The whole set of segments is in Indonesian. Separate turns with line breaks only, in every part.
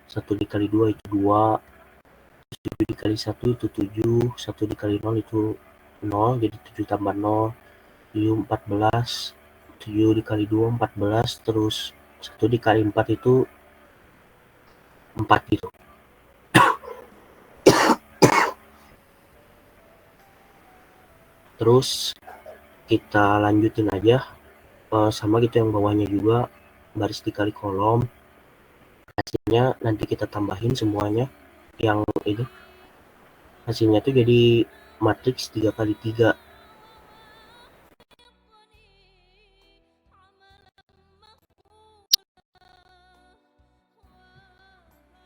1 dikali 2 itu 2, 7 dikali 1 itu 7, 1 dikali 0 itu 0, jadi 7 tambah 0, 7 14, 7 dikali 2 14, terus 1 dikali 4 itu 4 gitu. Terus kita lanjutin aja sama gitu yang bawahnya juga, baris dikali kolom. Hasilnya nanti kita tambahin semuanya yang ini. Hasilnya tuh jadi matriks 3 kali 3.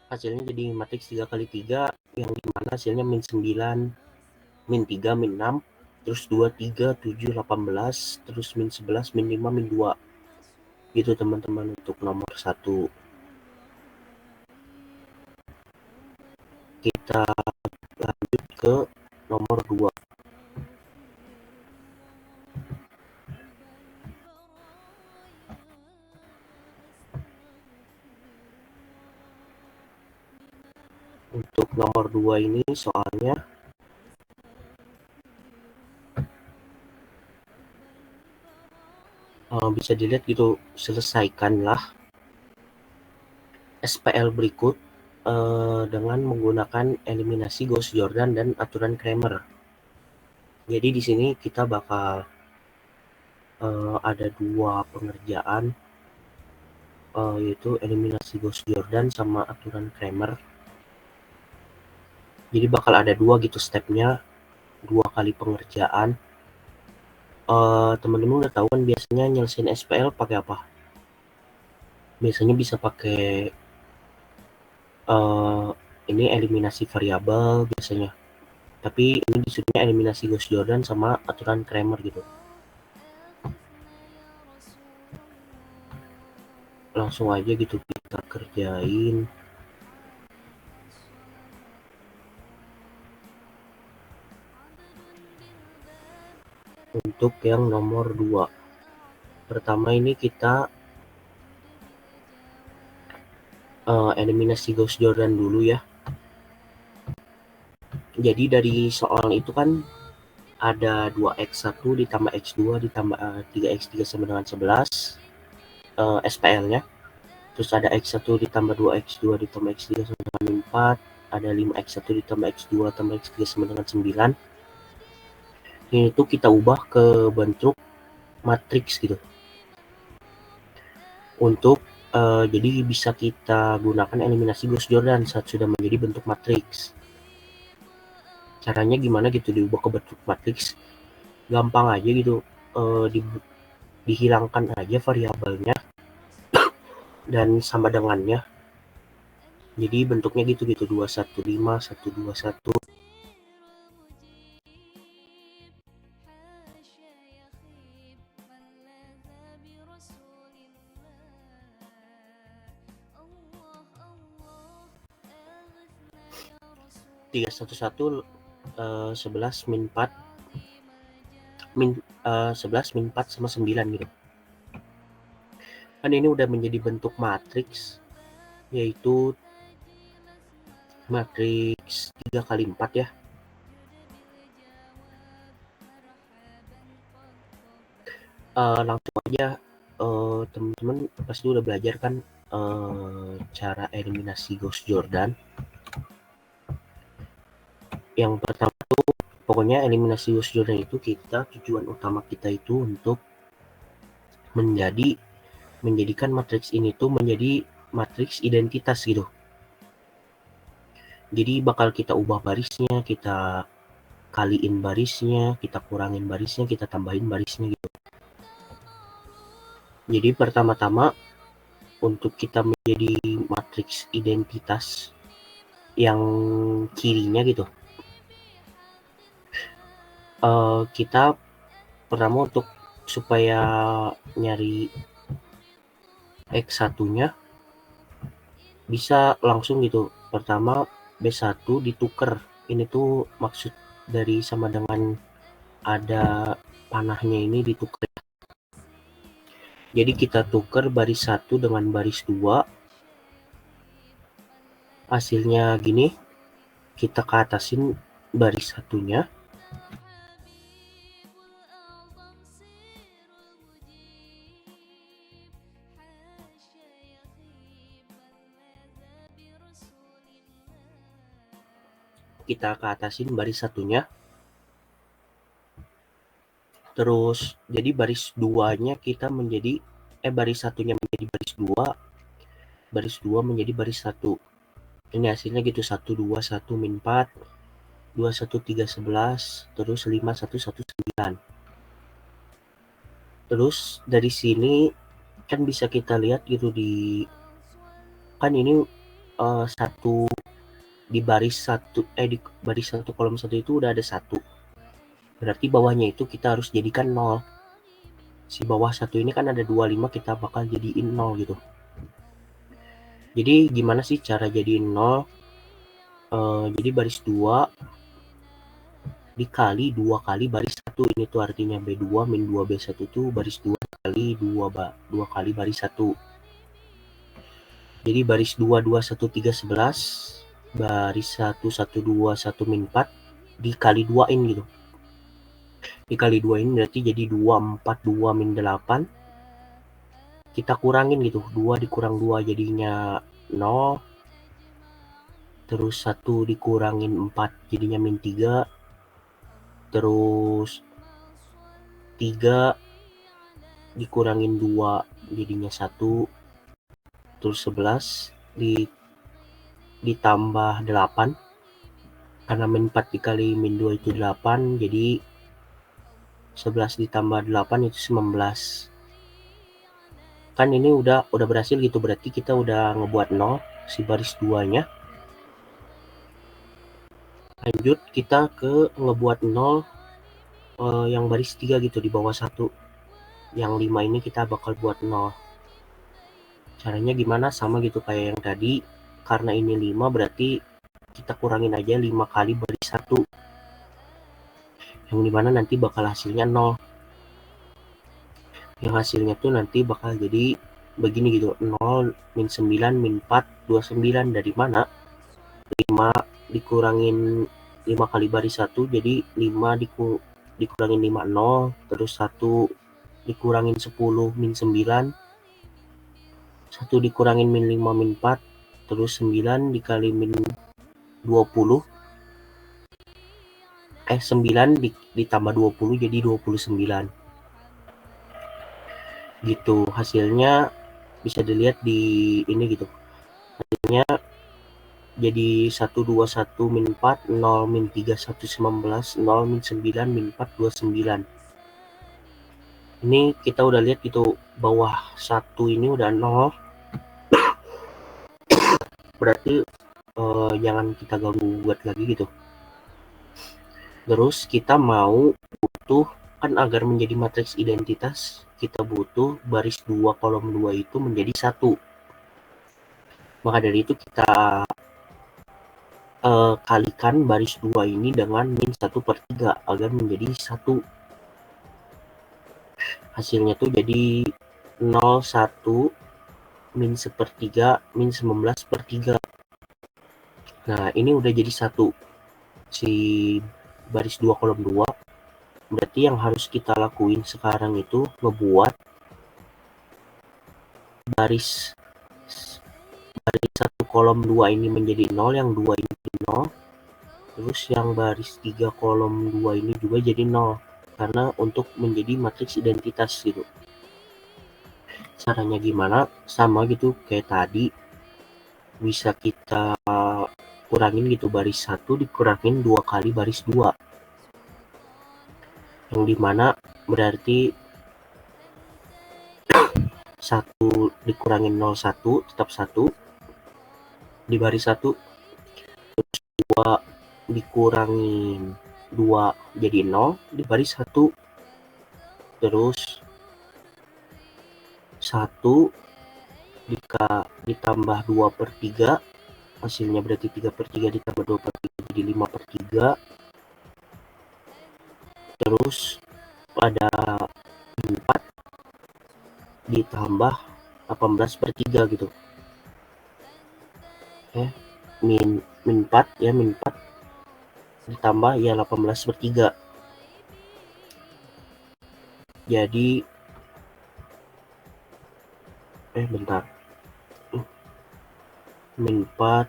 Hasilnya jadi matriks 3 kali 3 yang dimana hasilnya min 9, min 3, min 6, terus 2, 3, 7, 18, terus min 11, min 5, min 2. Gitu teman-teman untuk nomor 1. Kita lanjut ke nomor 2. Untuk nomor 2 ini soalnya bisa dilihat gitu, selesaikanlah SPL berikut dengan menggunakan eliminasi Gauss-Jordan dan aturan Cramer. Jadi di sini kita bakal ada 2 pengerjaan, yaitu eliminasi Gauss-Jordan sama aturan Cramer. Jadi bakal ada 2 gitu stepnya, 2 kali pengerjaan. Teman-teman udah tahu kan biasanya nyelesain SPL pakai apa? Biasanya bisa pakai ini eliminasi variabel biasanya. Tapi ini disuruhnya eliminasi Gauss-Jordan sama aturan Cramer gitu. Langsung aja gitu kita kerjain. Untuk yang nomor 2. Pertama ini kita eliminasi Gauss-Jordan dulu ya. Jadi dari soal itu kan ada 2x1 ditambah x2 ditambah 3x3 sama dengan 11 SPL-nya. Terus ada x1 ditambah 2x2 ditambah x3 sama dengan 4. Ada 5x1 ditambah x2 tambah x3 sama dengan 9. Ini tuh kita ubah ke bentuk matriks gitu. Untuk jadi bisa kita gunakan eliminasi Gauss-Jordan saat sudah menjadi bentuk matriks. Caranya gimana gitu diubah ke bentuk matriks? Gampang aja gitu, dihilangkan aja variabelnya dan sama dengannya. Jadi bentuknya gitu 215, 121. Tiga satu satu 11 min 4 11 min 4 sama 9 gitu. Kan ini udah menjadi bentuk matriks, yaitu matriks 3 kali 4 ya. Langsung aja, teman-teman pasti udah belajar kan cara eliminasi Gauss-Jordan. Yang pertama tuh pokoknya eliminasi Gauss-Jordan itu tujuan utama kita itu untuk menjadikan matriks ini tuh menjadi matriks identitas gitu. Jadi bakal kita ubah barisnya, kita kaliin barisnya, kita kurangin barisnya, kita tambahin barisnya gitu. Jadi pertama-tama untuk kita menjadi matriks identitas yang kirinya gitu, kita pertama untuk supaya nyari X1-nya bisa langsung gitu. Pertama B1 ditukar. Ini tuh maksud dari sama dengan ada panahnya ini ditukar. Jadi kita tukar baris 1 dengan baris 2. hasilnya gini, kita ke atasin baris satunya. Kita ke atasin baris satunya. Terus jadi baris duanya kita menjadi baris satunya menjadi baris dua menjadi baris satu. Ini hasilnya gitu, 1 2 1 min 4 2 1 3 11 terus 5 1 1 9. Terus dari sini kan bisa kita lihat gitu di kan ini satu di baris satu di baris satu kolom satu itu udah ada 1. Berarti bawahnya itu kita harus jadikan 0. Si bawah satu ini kan ada 25, kita bakal jadiin 0 gitu. Jadi gimana sih cara jadiin 0? Jadi baris 2 dikali 2 kali baris 1. Ini tuh artinya B2 min 2B1 tuh baris 2 kali 2 kali baris 1. Jadi baris 2 2 1 3 11 baris 1 1 2 1 min 4 dikali 2-in gitu. Dikali 2-in berarti jadi 2 4 2 min 8. Kita kurangin gitu, 2 dikurang 2 jadinya 0. Terus 1 dikurangin 4 jadinya min 3. Terus 3 dikurangin 2 jadinya 1. Terus 11 ditambah 8. Karena min 4 dikali min 2 itu 8, jadi 11 ditambah 8 itu 19. Kan ini udah berhasil gitu, berarti kita udah ngebuat 0 si baris 2-nya. Lanjut kita ke ngebuat 0 yang baris 3 gitu di bawah 1. Yang 5 ini kita bakal buat 0. Caranya gimana? Sama gitu kayak yang tadi. Karena ini 5 berarti kita kurangin aja 5 kali baris 1. Yang dimana nanti bakal hasilnya 0. Yang hasilnya tuh nanti bakal jadi begini gitu, 0 min 9 min 4 29. Dari mana? 5 dikurangin 5 kali baris 1, jadi 5 dikurangin 5 0. Terus 1 dikurangin 10 min 9. 1 dikurangin min 5 min 4. Terus 9 dikali min 20. 9 ditambah 20 jadi 29. Gitu hasilnya bisa dilihat di ini gitu. Hasilnya jadi 121 min 4 0 min 3 1 19 0 min 9 min 4 29. Ini kita udah lihat gitu, bawah 1 ini udah 0. Berarti jangan kita ganggu buat lagi gitu. Terus kita mau butuh kan agar menjadi matriks identitas kita butuh baris 2 kolom 2 itu menjadi 1. Maka dari itu kita kalikan baris 2 ini dengan min 1/3 agar menjadi 1. Hasilnya tuh jadi 0 1 min 1/3 min 19/3. Nah ini udah jadi 1 si baris 2 kolom 2. Berarti yang harus kita lakuin sekarang itu ngebuat baris 1 kolom 2 ini menjadi 0, yang 2 ini jadi 0. Terus yang baris 3 kolom 2 ini juga jadi 0. Karena untuk menjadi matriks identitas gitu. Caranya gimana? Sama gitu kayak tadi. Bisa kita kurangin gitu, baris 1 dikurangin 2 kali baris 2. Yang dimana berarti 1 dikurangin 0 1 tetap 1 di baris 1. Terus 2 dikurangin 2 jadi 0 di baris 1. Terus 1 ditambah 2/3, hasilnya berarti 3/3 ditambah 2/3 jadi 5/3. Terus ada 4 ditambah 18/3 gitu. min 4 ya, min 4 ditambah ya 18/3. Jadi bentar. Min 4.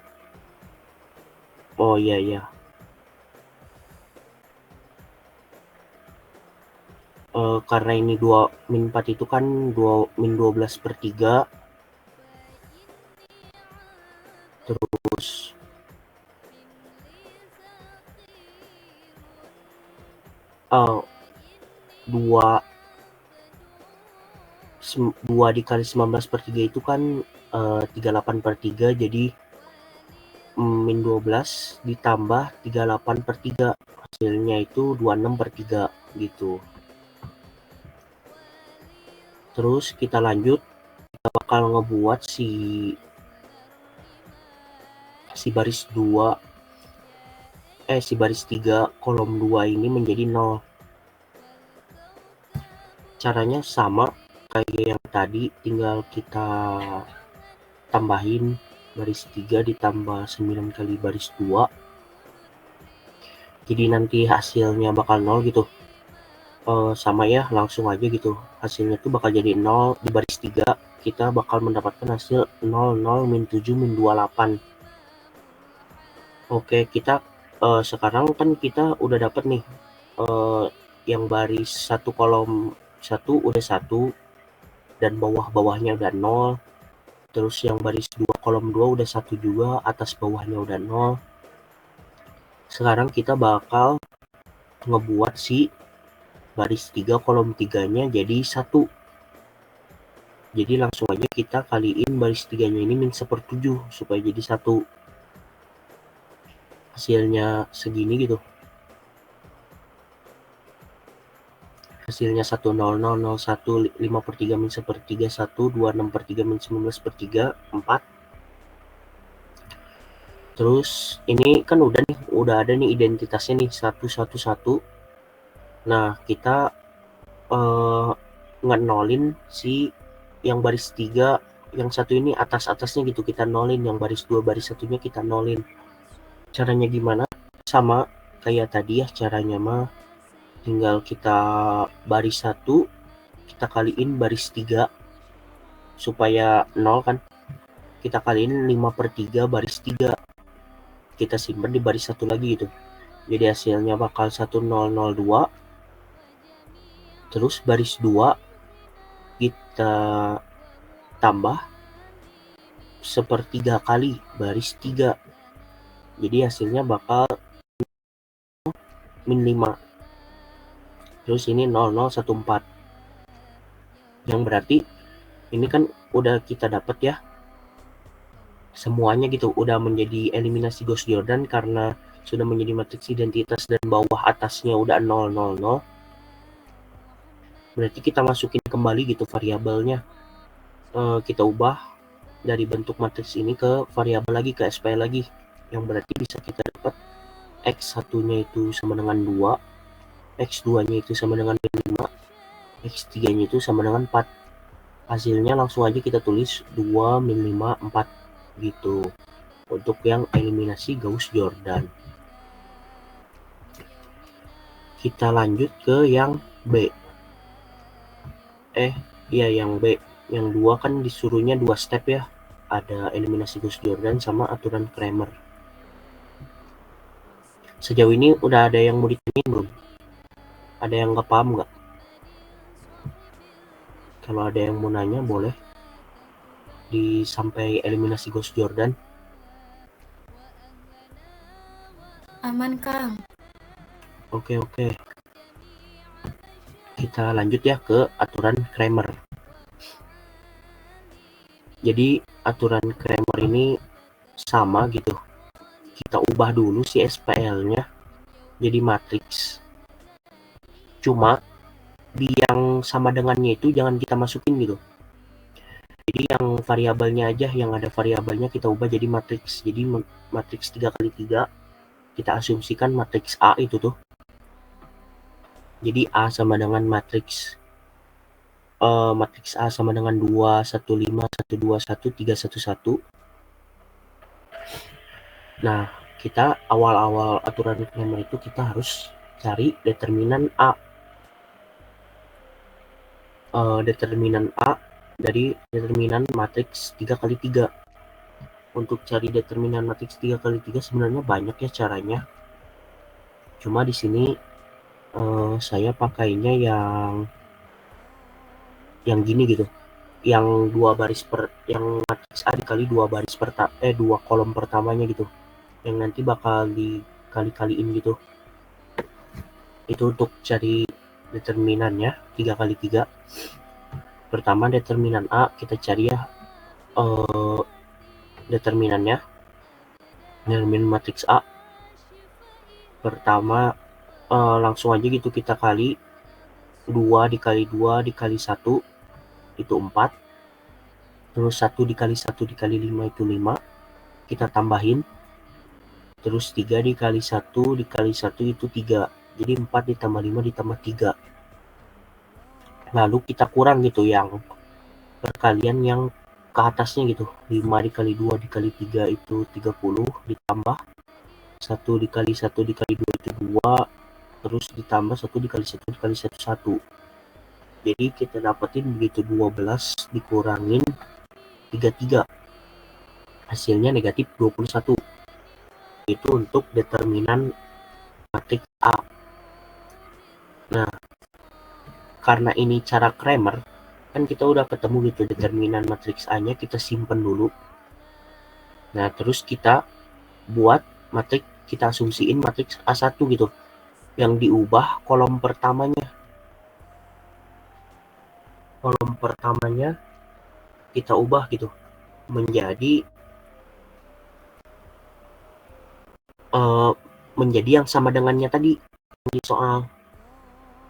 Oh iya. Karena ini min 4 itu kan min 12/3. Terus 2 dikali 19/3 itu kan 38/3, jadi min 12 ditambah 38/3, hasilnya itu 26/3 gitu. Terus kita lanjut, kita bakal ngebuat si baris 2 si baris 3 kolom 2 ini menjadi 0. Caranya sama kayak yang tadi, tinggal kita tambahin baris 3 ditambah 9 kali baris 2. Jadi nanti hasilnya bakal 0 gitu. Sama ya, langsung aja gitu. Hasilnya tuh bakal jadi 0 di baris 3. Kita bakal mendapatkan hasil 0, 0, min 7, min 28. Oke, kita sekarang kan kita udah dapat nih yang baris 1 kolom 1 udah 1 dan bawah-bawahnya udah 0. Terus yang baris 2 kolom 2 udah 1 juga, atas bawahnya udah 0. Sekarang kita bakal ngebuat si baris 3 kolom 3-nya jadi 1. Jadi langsung aja kita kaliin baris 3-nya ini min 1/7 supaya jadi 1. Hasilnya segini gitu. Hasilnya 1, 0, 0, 0, 1, 5/3 min 1/3, 1, 2, 6/3 min 19/3, 4. Terus ini kan udah ada nih identitasnya nih, 1, 1, 1. Nah, kita ngenolin si yang baris 3, yang 1 ini atas-atasnya gitu, kita nolin. Yang baris 2, baris 1-nya kita nolin. Caranya gimana? Sama kayak tadi ya, caranya mah tinggal kita baris 1 kita kaliin baris 3 supaya 0 kan. Kita kaliin 5/3 baris 3. Kita simpan di baris 1 lagi gitu. Jadi hasilnya bakal 1002. Terus baris 2 kita tambah 1/3 kali baris 3. Jadi hasilnya bakal min 5. Terus ini 0014. Yang berarti ini kan udah kita dapat ya semuanya gitu, udah menjadi eliminasi Gauss-Jordan karena sudah menjadi matriks identitas dan bawah atasnya udah 000. Berarti kita masukin kembali gitu variabelnya. Kita ubah dari bentuk matriks ini ke variabel lagi, ke SPL lagi. Yang berarti bisa kita dapat X1-nya itu sama dengan 2, X2-nya itu sama dengan 5, X3-nya itu sama dengan 4. Hasilnya langsung aja kita tulis 2, min 5, 4 gitu. Untuk yang eliminasi Gauss-Jordan. Kita lanjut ke yang B. Yang B. Yang 2 kan disuruhnya 2 step ya. Ada eliminasi Gauss-Jordan sama aturan Cramer. Sejauh ini udah ada yang mau ditanyain belum? Ada yang nggak paham nggak? Kalau ada yang mau nanya boleh sampai eliminasi Gauss-Jordan.
Aman, Kang.
Oke. Kita lanjut ya ke aturan Cramer. Jadi aturan Cramer ini sama gitu. Kita ubah dulu si SPL-nya jadi matriks. Cuma di yang sama dengannya itu jangan kita masukin gitu. Jadi yang variabelnya aja, yang ada variabelnya kita ubah jadi matriks. Jadi matriks 3x3 kita asumsikan matriks A itu tuh. Jadi A sama dengan matriks A sama dengan 2, 1, 5, 1, 2, 1, 3, 1, 1. Nah, kita awal-awal aturan Cramer itu kita harus cari determinan A. Determinan A dari determinan matriks 3x3. Untuk cari determinan matriks 3x3 sebenarnya banyak ya caranya. Cuma di sini saya pakainya yang gini gitu. Yang yang matriks A dikali dua kolom pertamanya gitu. Yang nanti bakal dikali-kaliin gitu. Itu untuk cari determinannya 3x3. Pertama determinan A kita cari ya determinan matriks A. Pertama langsung aja gitu kita kali 2 dikali 2 dikali 1 itu 4. Terus 1 dikali 1 dikali 5 itu 5. Kita tambahin. Terus 3 dikali 1 dikali 1 itu 3. Jadi 4 ditambah 5 ditambah 3. Lalu kita kurang gitu yang perkalian yang ke atasnya gitu. 5 dikali 2 dikali 3 itu 30 ditambah 1 dikali 1 dikali 2 itu 2. Terus ditambah 1 dikali 1 dikali 1 1. Jadi kita dapetin begitu 12 dikurangin 33. Hasilnya negatif 21. Itu untuk determinan matriks A. Nah, karena ini cara Cramer, kan kita udah ketemu gitu determinan matriks A-nya, kita simpen dulu. Nah, terus kita buat matriks, kita asumsiin matriks A1 gitu. Yang diubah kolom pertamanya. Kolom pertamanya kita ubah gitu menjadi yang sama dengannya tadi di soal.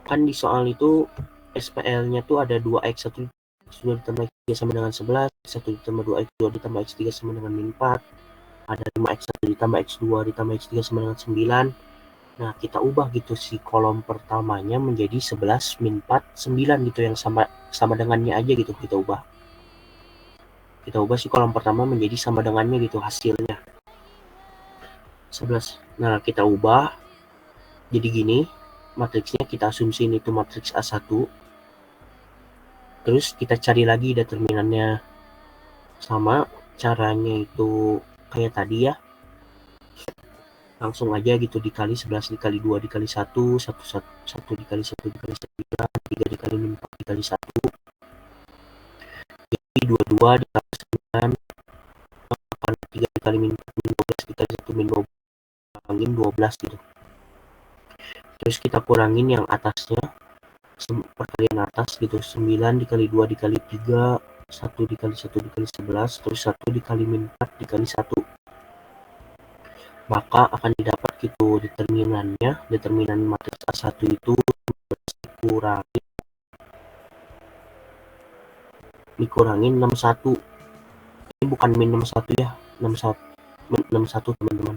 Kan di soal itu SPL-nya tuh ada 2x1 ditambah x3 sama dengan 11, x1 ditambah 2x2 ditambah x3 sama dengan min 4, ada 5x1 ditambah x2 ditambah x3 sama dengan 9. Nah, kita ubah gitu si kolom pertamanya menjadi 11 min 4 9 gitu, yang sama dengannya aja gitu kita ubah. Kita ubah si kolom pertama menjadi sama dengannya gitu hasilnya. 11. Nah, kita ubah jadi gini. Matriksnya kita asumsiin itu matriks A1. Terus kita cari lagi determinannya. Sama caranya itu kayak tadi ya. Langsung aja gitu dikali 11 dikali 2 dikali 1, 1 dikali 1 dikali 9, 3 dikali 4 dikali 1. Jadi 22 dikali 9, 3 dikali min 4 min 12 dikali 1 min 12, kurangin 12 gitu. Terus kita kurangin yang atasnya, perkalian atas gitu, 9 dikali 2 dikali 3, 1 dikali 1 dikali 11, terus 1 dikali min 4 dikali 1. Maka akan didapat gitu determinannya. Determinan matriks A1 itu dikurangin 61. Ini bukan min 61 ya, 61 teman-teman.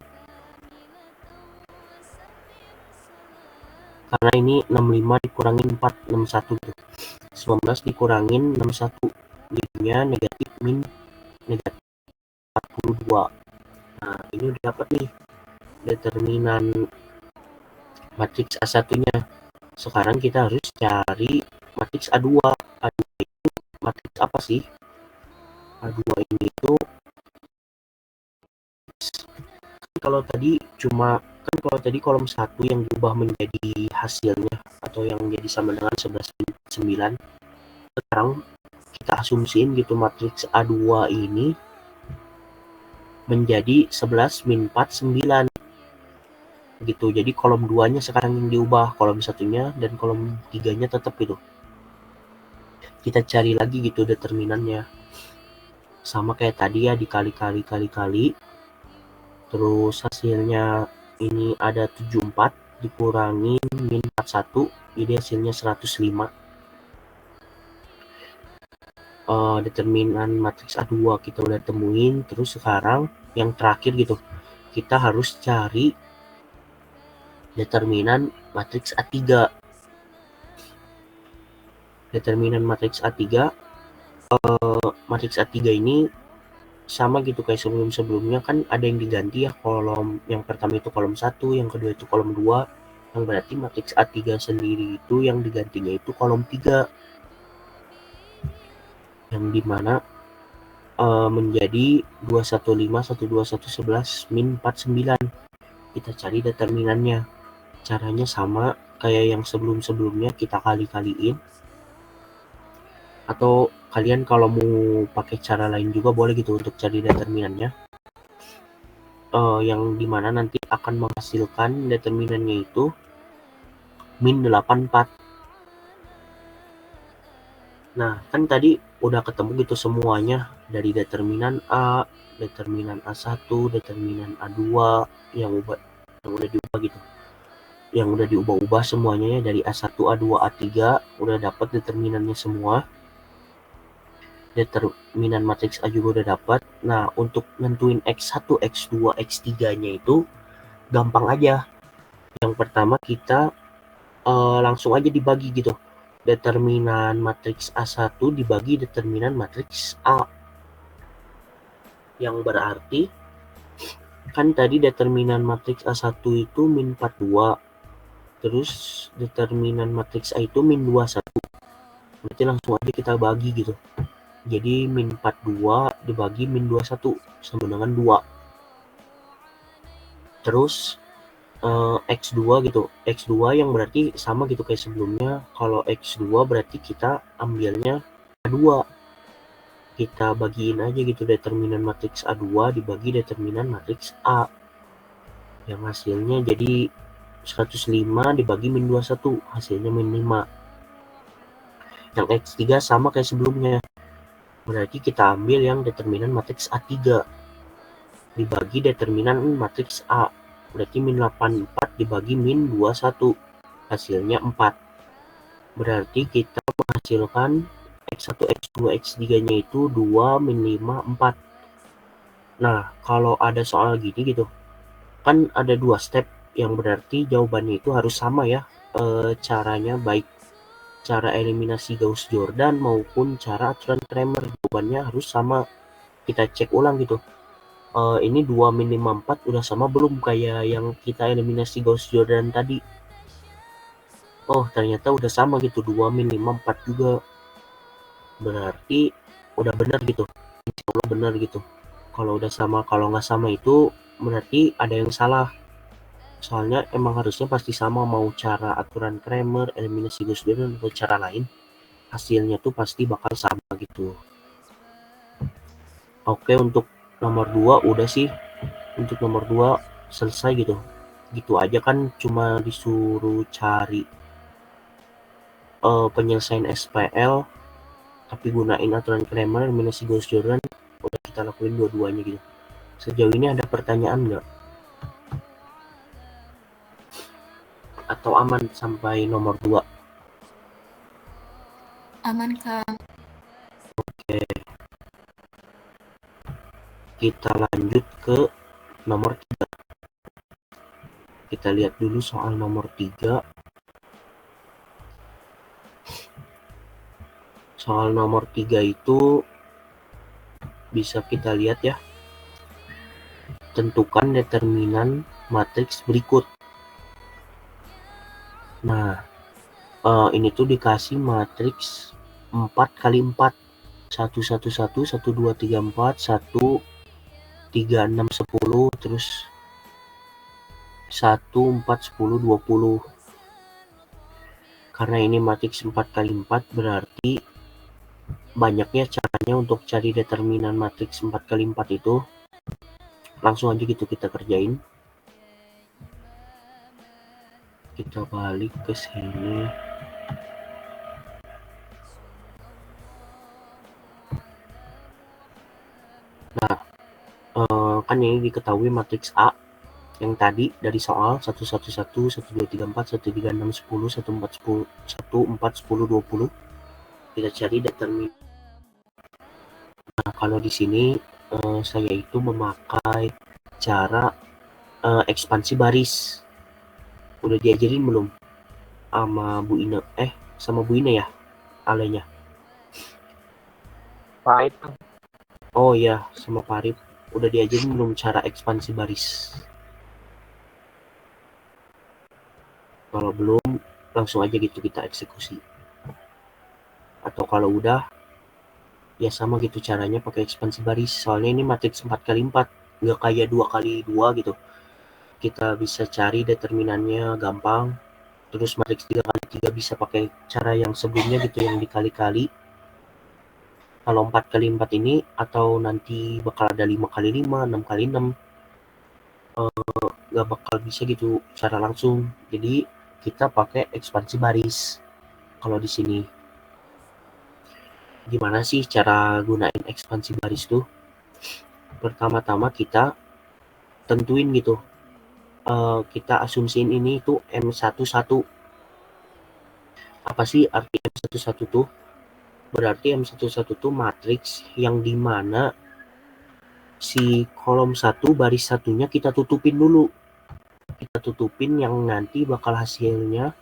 Karena ini 65 dikurangin 4, 61 gitu. 19 dikurangin 61, jadinya negatif min negatif 42. Nah, ini udah dapat nih determinan matriks A1-nya. Sekarang kita harus cari matriks A2. A2 itu matriks apa sih? A2 ini itu kalau tadi kolom 1 yang diubah menjadi hasilnya atau yang jadi sama dengan 11 min 9. Sekarang kita asumsiin gitu matriks A2 ini menjadi 11 min 4 9 gitu. Jadi kolom 2-nya sekarang yang diubah, kolom 1-nya dan kolom 3-nya tetap gitu. Kita cari lagi gitu determinannya. Sama kayak tadi ya, dikali-kali. Terus hasilnya ini ada 74 dikurangin min 41, jadi hasilnya 105. Determinan matriks A2 kita udah temuin. Terus sekarang yang terakhir gitu, kita harus cari determinan matriks A3. Determinan matriks A3 ini sama gitu kayak sebelum-sebelumnya kan ada yang diganti ya, kolom yang pertama itu kolom 1, yang kedua itu kolom 2, yang berarti matriks A3 sendiri itu yang digantinya itu kolom 3, yang dimana menjadi 215, 121, 11, min 49. Kita cari determinannya. Caranya sama kayak yang sebelum-sebelumnya, kita kali-kaliin. Atau kalian kalau mau pakai cara lain juga boleh gitu untuk cari determinannya. Yang dimana nanti akan menghasilkan determinannya itu min 84. Nah, kan tadi udah ketemu gitu semuanya dari determinan A, determinan A1, determinan A2 yang udah diubah gitu. Yang udah diubah-ubah semuanya ya, dari A1, A2, A3 udah dapat determinannya semua. Determinan matriks A juga udah dapat. Nah, untuk nentuin X1, X2, X3-nya itu gampang aja. Yang pertama kita langsung aja dibagi gitu. Determinan matriks A1 dibagi determinan matriks A. Yang berarti kan tadi determinan matriks A1 itu min 42. Terus determinan matriks A itu min 21. Berarti langsung aja kita bagi gitu. Jadi min 42 dibagi min 21 sama dengan 2. Terus X2 gitu. X2 yang berarti sama gitu kayak sebelumnya. Kalau X2 berarti kita ambilnya A2. Kita bagiin aja gitu determinan matriks A2 dibagi determinan matriks A. Yang hasilnya jadi 105 dibagi min 21. Hasilnya min 5. Yang X3 sama kayak sebelumnya. Berarti kita ambil yang determinan matriks A3 dibagi determinan matriks A. Berarti min 84 dibagi min 21. Hasilnya 4. Berarti kita menghasilkan X1, X2, X3-nya itu 2, min 5, 4. Nah, kalau ada soal gini gitu, kan ada 2 step yang berarti jawabannya itu harus sama ya. Caranya baik cara eliminasi Gauss-Jordan maupun cara aturan Cramer, jawabannya harus sama. Kita cek ulang gitu. Ini 2 min 5, 4 udah sama belum kayak yang kita eliminasi Gauss-Jordan tadi. Oh, ternyata udah sama gitu, 2 min 5, 4 juga. Berarti udah benar gitu. Insya Allah benar gitu. Kalau udah sama, kalau nggak sama itu berarti ada yang salah. Soalnya emang harusnya pasti sama, mau cara aturan Cramer, eliminasi Gauss-Jordan atau cara lain, hasilnya tuh pasti bakal sama gitu. Oke, untuk nomor 2 udah sih. Untuk nomor 2 selesai gitu. Gitu aja kan, cuma disuruh cari penyelesaian SPL tapi gunain aturan Cramer, eliminasi Gauss-Jordan. Udah kita lakuin dua-duanya gitu. Sejauh ini ada pertanyaan nggak? Atau aman sampai nomor 2?
Aman, Kang.
Oke. Kita lanjut ke nomor 3. Kita lihat dulu soal nomor 3. Soal nomor 3 itu bisa kita lihat ya. Tentukan determinan matriks berikut. Nah, ini tuh dikasih matriks 4 kali 4. 1, 1, 1, 1, 2, 3, 4, 1, 3, 6, 10, terus 1, 4, 10, 20. Karena ini matriks 4 kali 4 berarti banyaknya caranya untuk cari determinan matriks 4 kali 4 itu. Langsung aja gitu kita kerjain. Kita balik ke sini. Nah, kan ini diketahui matriks A yang tadi dari soal 1, 1, 1, 1, 2, 3, 4, 1, 3, 6, 10, 1, 4, 10, 1, 4, 10, 20. Kita cari determinan. Nah, kalau di sini saya itu memakai cara ekspansi baris. Udah diajarin belum sama Bu Ine? Sama Bu Ine ya, alenya.
Pahit.
Oh iya, sama Pak Arif. Udah diajarin belum cara ekspansi baris? Kalau belum, langsung aja gitu kita eksekusi. Atau kalau udah, ya sama gitu caranya pakai ekspansi baris. Soalnya ini matriks 4x4, nggak kayak 2x2 gitu. Kita bisa cari determinannya gampang. Terus matriks 3x3 bisa pakai cara yang sebelumnya gitu, yang dikali-kali. Kalau 4x4 ini, atau nanti bakal ada 5x5, 6x6, nggak bakal bisa gitu cara langsung. Jadi kita pakai ekspansi baris. Kalau di sini, gimana sih cara gunain ekspansi baris tuh? Pertama-tama kita tentuin gitu, kita asumsiin ini tuh M11. Apa sih arti M11 tuh? Berarti M11 tuh matriks yang dimana si kolom 1 baris satunya kita tutupin dulu. Kita tutupin yang nanti bakal hasilnya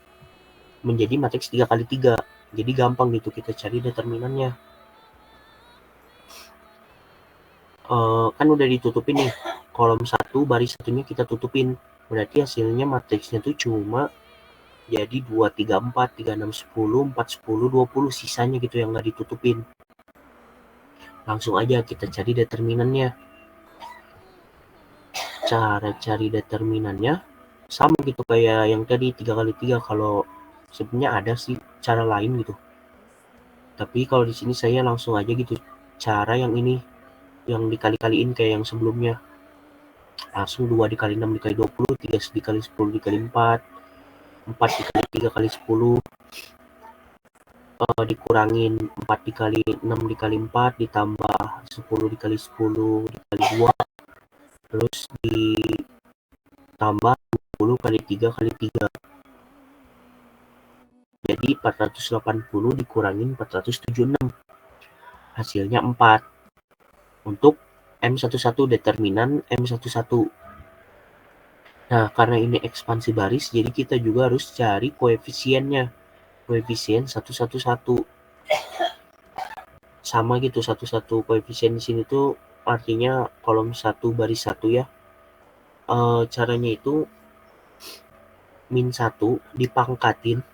menjadi matriks 3x3. Jadi gampang gitu kita cari determinannya. Kan udah ditutupin nih, kolom 1 baris satunya kita tutupin. Berarti hasilnya matriksnya tuh cuma jadi 2, 3, 4, 3, 6, 10, 4, 10, 20, sisanya gitu yang nggak ditutupin. Langsung aja kita cari determinannya. Cara cari determinannya sama gitu kayak yang tadi 3x3. Kalau sebenarnya ada sih cara lain gitu, tapi kalau di sini saya langsung aja gitu cara yang ini, yang dikali-kaliin kayak yang sebelumnya. Langsung 2 dikali 6 dikali 20, 3 dikali 10 dikali 4, 4 dikali 3 kali 10, dikurangin 4 dikali 6 dikali 4, ditambah 10 dikali 10 dikali 2, terus ditambah 20 kali 3 kali 3. Jadi 480 dikurangin 476. Hasilnya 4. Untuk M11, determinan M11. Nah, karena ini ekspansi baris, jadi kita juga harus cari koefisiennya. Koefisien 111. Sama gitu, 11 koefisien di sini tuh artinya kolom 1 baris 1 ya. Caranya itu min 1 dipangkatin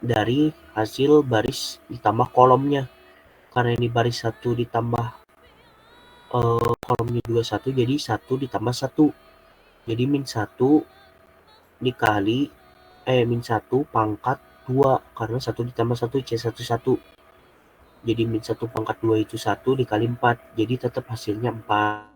dari hasil baris ditambah kolomnya. Karena ini baris 1 ditambah kolomnya juga 1, jadi 1 ditambah 1. Jadi min 1 dikali min 1 pangkat 2, karena 1 ditambah 1 C11. Jadi min 1 pangkat 2 itu 1 dikali 4, jadi tetap hasilnya 4.